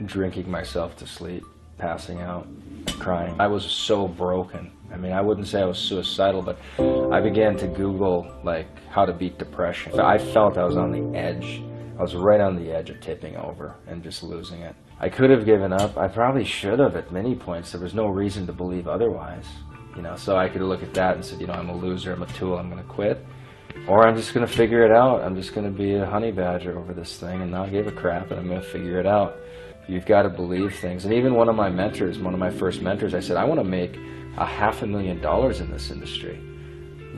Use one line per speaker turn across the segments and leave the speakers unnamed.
Drinking myself to sleep, passing out, crying. I was so broken. I mean, I wouldn't say I was suicidal, but I began to Google, like, how to beat depression. I felt I was on the edge. I was right on the edge of tipping over and just losing it. I could have given up. I probably should have at many points. There was no reason to believe otherwise. You know, so I could look at that and said, you know, I'm a loser, I'm a tool, I'm going to quit. Or I'm just going to figure it out. I'm just going to be a honey badger over this thing and not give a crap, and I'm going to figure it out. You've got to believe things. And even one of my mentors, one of my first mentors, I said, I want to make $500,000 in this industry.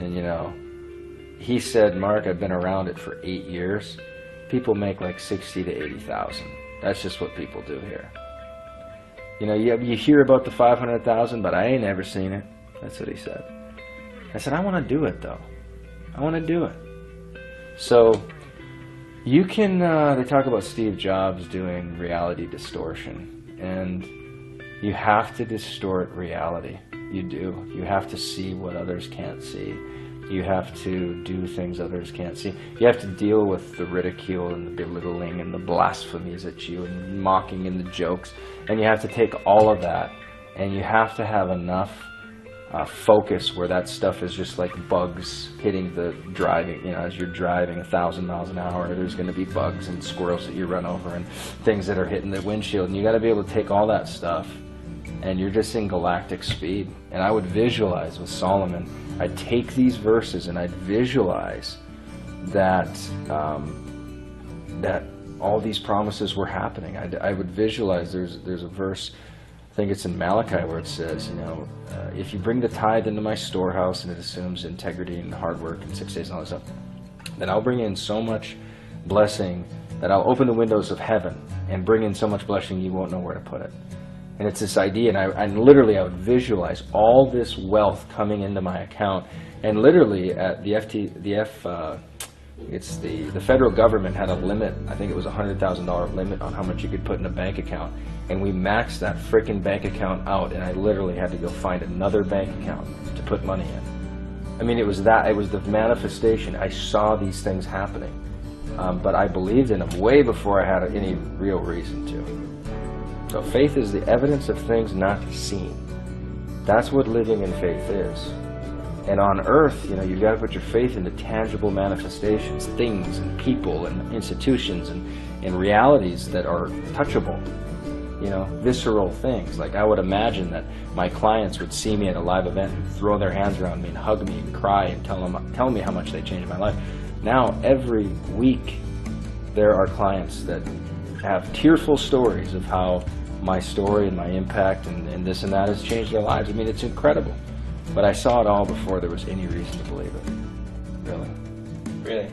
And, you know, he said, Mark, I've been around it for 8 years. People make like 60 to 80,000. That's just what people do here. You know, you hear about the 500,000, but I ain't ever seen it. That's what he said. I said, I want to do it, though. I want to do it. So you can, they talk about Steve Jobs doing reality distortion, and you have to distort reality. You do. You have to see what others can't see. You have to do things others can't see. You have to deal with the ridicule and the belittling and the blasphemies at you and mocking and the jokes. And you have to take all of that, and you have to have enough focus where that stuff is just like bugs hitting the driving. You know, as you're driving 1,000 miles an hour, there's going to be bugs and squirrels that you run over and things that are hitting the windshield. And you got to be able to take all that stuff, and you're just in galactic speed. And I would visualize with Solomon, I'd take these verses and I'd visualize that that all these promises were happening. I would visualize, there's a verse, I think it's in Malachi, where it says, you know, if you bring the tithe into my storehouse, and it assumes integrity and hard work and 6 days and all this stuff, then I'll bring in so much blessing that I'll open the windows of heaven and bring in so much blessing you won't know where to put it. And it's this idea, and literally I would visualize all this wealth coming into my account, and literally at the federal government had a limit. I think it was a $100,000 limit on how much you could put in a bank account, and we maxed that frickin' bank account out, and I literally had to go find another bank account to put money in. I mean, it was the manifestation. I saw these things happening, but I believed in them way before I had any real reason to. So faith is the evidence of things not seen. That's what living in faith is. And on earth, you know, you've got to put your faith into tangible manifestations, things and people and institutions and realities that are touchable, you know, visceral things. Like, I would imagine that my clients would see me at a live event and throw their hands around me and hug me and cry and tell me how much they changed my life. Now, every week, there are clients that have tearful stories of how my story and my impact and this and that has changed their lives. I mean, it's incredible. But I saw it all before there was any reason to believe it. Really.
Really?